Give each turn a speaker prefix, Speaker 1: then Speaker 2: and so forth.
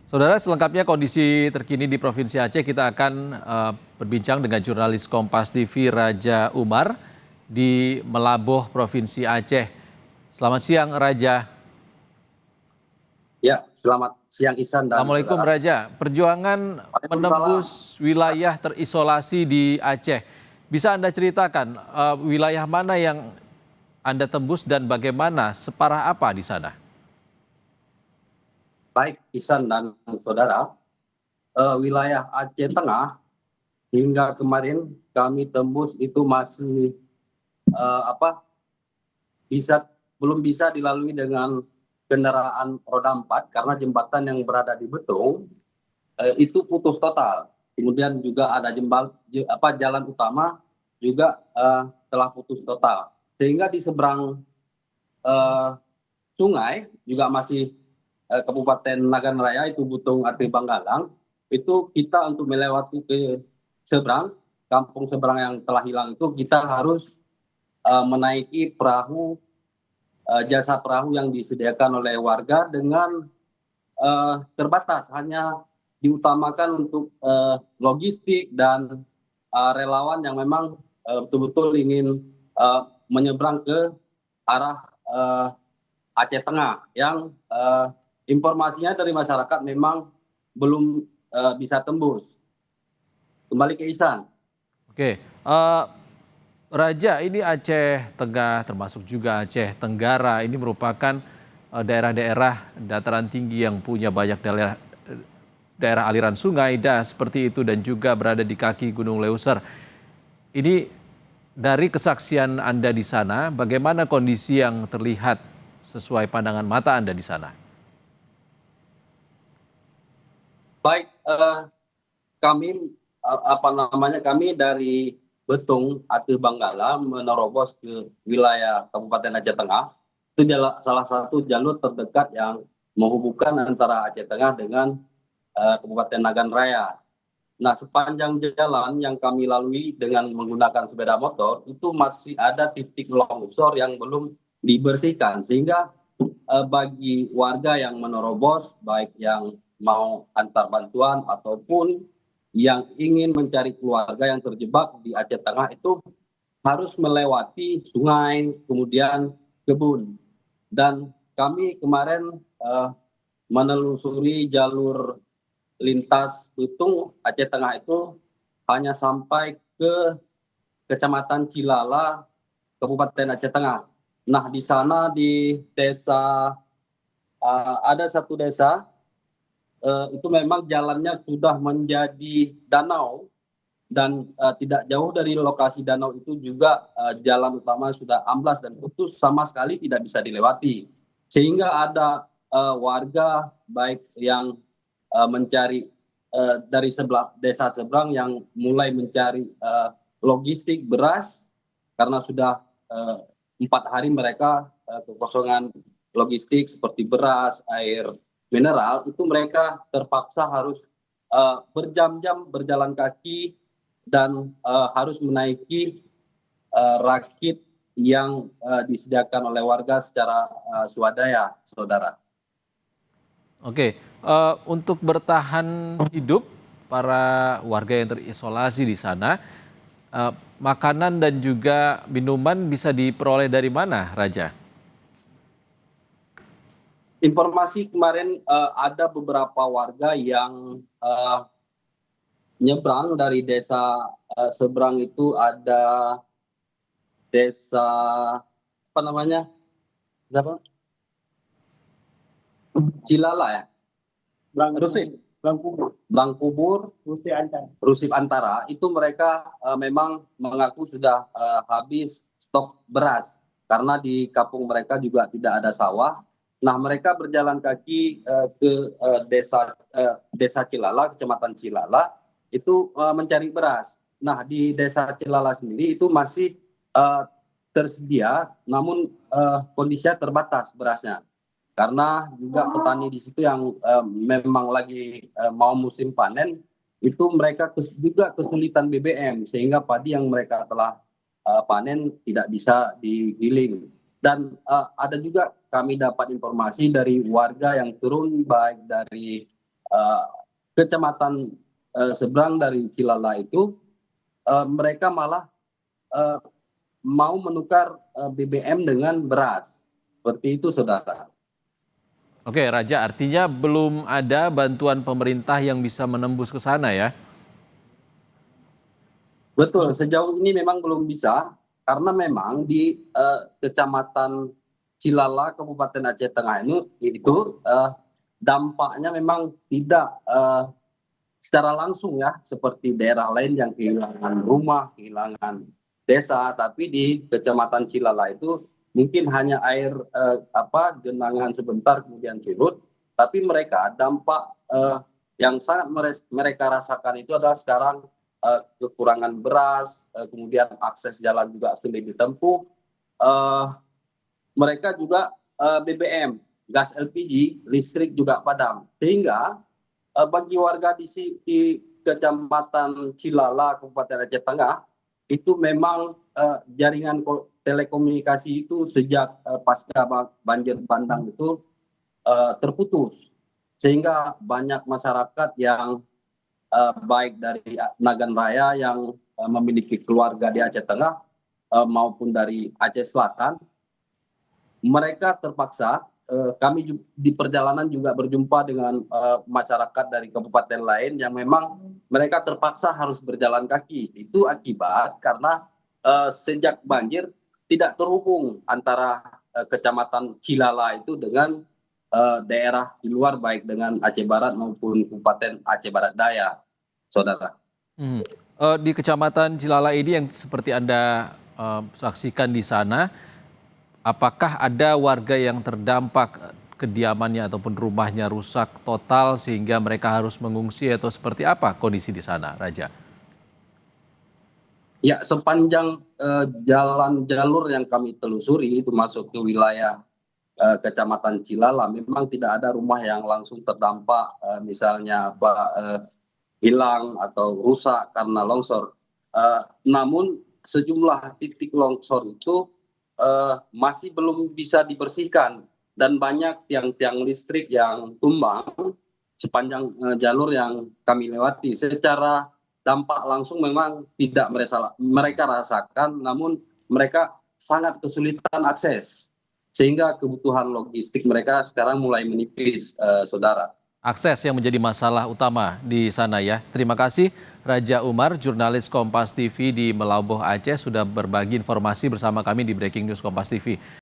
Speaker 1: Saudara, selengkapnya kondisi terkini di Provinsi Aceh kita akan berbincang dengan jurnalis Kompas TV Raja Umar di Melaboh, Provinsi Aceh. Selamat siang, Raja.
Speaker 2: Ya, selamat siang Ihsan dan
Speaker 1: Assalamualaikum,
Speaker 2: saudara.
Speaker 1: Raja. Perjuangan
Speaker 2: Waalaikumsalam.
Speaker 1: menembus wilayah terisolasi di Aceh. Bisa Anda ceritakan wilayah mana yang Anda tembus dan bagaimana, separah apa di sana?
Speaker 2: Baik Ihsan dan saudara, wilayah Aceh Tengah hingga kemarin kami tembus itu masih apa bisa belum bisa dilalui dengan kendaraan roda 4 karena jembatan yang berada di Betung itu putus total. Kemudian juga ada jalan utama juga telah putus total. Sehingga di seberang eh, sungai juga masih Kabupaten Nagan Raya itu Butung Ati Banggalang itu kita untuk melewati ke seberang kampung seberang yang telah hilang itu kita harus menaiki perahu jasa perahu yang disediakan oleh warga dengan terbatas hanya diutamakan untuk logistik dan relawan yang memang betul-betul ingin menyeberang ke arah Aceh Tengah yang informasinya dari masyarakat memang belum bisa tembus. Kembali ke Ihsan.
Speaker 1: Oke, Raja, ini Aceh Tengah termasuk juga Aceh Tenggara ini merupakan daerah-daerah dataran tinggi yang punya banyak daerah aliran sungai seperti itu dan juga berada di kaki Gunung Leuser. Ini dari kesaksian Anda di sana, bagaimana kondisi yang terlihat sesuai pandangan mata Anda di sana?
Speaker 2: Baik, kami kami dari Betung Ati Banggala menerobos ke wilayah Kabupaten Aceh Tengah. Itu salah satu jalur terdekat yang menghubungkan antara Aceh Tengah dengan Kabupaten Nagan Raya. Nah, sepanjang jalan yang kami lalui dengan menggunakan sepeda motor, itu masih ada titik longsor yang belum dibersihkan. Sehingga bagi warga yang menerobos, baik yang mau antar bantuan ataupun yang ingin mencari keluarga yang terjebak di Aceh Tengah itu harus melewati sungai, kemudian kebun. Dan kami kemarin menelusuri jalur lintas Bitung Aceh Tengah itu hanya sampai ke Kecamatan Cilala, Kabupaten Aceh Tengah. Nah, di sana di desa ada satu desa itu memang jalannya sudah menjadi danau dan tidak jauh dari lokasi danau itu juga jalan utama sudah amblas dan putus sama sekali tidak bisa dilewati. Sehingga ada warga baik yang mencari dari sebelah desa seberang yang mulai mencari logistik beras karena sudah 4 hari mereka kekosongan logistik seperti beras, air mineral itu mereka terpaksa harus berjam-jam berjalan kaki dan harus menaiki rakit yang disediakan oleh warga secara swadaya, saudara.
Speaker 1: Oke, untuk bertahan hidup para warga yang terisolasi di sana, makanan dan juga minuman bisa diperoleh dari mana, Raja?
Speaker 2: Informasi kemarin ada beberapa warga yang nyebrang dari desa seberang itu ada desa apa namanya? Siapa? Cilala ya. Rusip. Blangkubur, Rusip Antara itu mereka memang mengaku sudah habis stok beras karena di kampung mereka juga tidak ada sawah. Nah, mereka berjalan kaki ke desa Cilala, Kecamatan Cilala itu mencari beras. Nah, di desa Cilala sendiri itu masih eh, tersedia, namun kondisinya terbatas berasnya karena juga petani di situ yang memang lagi mau musim panen itu mereka juga kesulitan BBM sehingga padi yang mereka telah panen tidak bisa digiling. Dan ada juga kami dapat informasi dari warga yang turun baik dari eh, kecamatan seberang dari Cilala itu mereka malah eh, mau menukar BBM dengan beras. Seperti itu, Saudara.
Speaker 1: Oke, Raja, artinya belum ada bantuan pemerintah yang bisa menembus ke sana ya?
Speaker 2: Betul, sejauh ini memang belum bisa karena memang di Kecamatan Cilala, Kabupaten Aceh Tengah itu dampaknya memang tidak secara langsung ya seperti daerah lain yang kehilangan rumah, kehilangan desa, tapi di Kecamatan Cilala itu mungkin hanya air genangan sebentar kemudian surut, tapi mereka dampak yang sangat mereka rasakan itu adalah sekarang kekurangan beras, kemudian akses jalan juga sulit ditempuh, eh, mereka juga BBM, gas LPG, listrik juga padam, sehingga bagi warga di Kecamatan Cilala, Kabupaten Aceh Tengah, itu memang jaringan telekomunikasi itu sejak pasca banjir bandang itu terputus, sehingga banyak masyarakat yang baik dari Nagan Raya yang memiliki keluarga di Aceh Tengah maupun dari Aceh Selatan, mereka terpaksa kami di perjalanan juga berjumpa dengan masyarakat dari kabupaten lain yang memang mereka terpaksa harus berjalan kaki. Itu akibat karena sejak banjir tidak terhubung antara Kecamatan Cilala itu dengan daerah di luar baik dengan Aceh Barat maupun Kabupaten Aceh Barat Daya, Saudara.
Speaker 1: Hmm. Di Kecamatan Cilala ini yang seperti Anda saksikan di sana, apakah ada warga yang terdampak kediamannya ataupun rumahnya rusak total sehingga mereka harus mengungsi atau seperti apa kondisi di sana, Raja?
Speaker 2: Ya, sepanjang jalan jalur yang kami telusuri itu masuk ke wilayah Kecamatan Cilala, memang tidak ada rumah yang langsung terdampak, misalnya hilang atau rusak karena longsor. Namun sejumlah titik longsor itu masih belum bisa dibersihkan dan banyak tiang-tiang listrik yang tumbang sepanjang jalur yang kami lewati. Secara dampak langsung memang tidak mereka rasakan, namun mereka sangat kesulitan akses sehingga kebutuhan logistik mereka sekarang mulai menipis, Saudara.
Speaker 1: Akses yang menjadi masalah utama di sana ya. Terima kasih Raja Umar, jurnalis Kompas TV di Meulaboh Aceh sudah berbagi informasi bersama kami di Breaking News Kompas TV.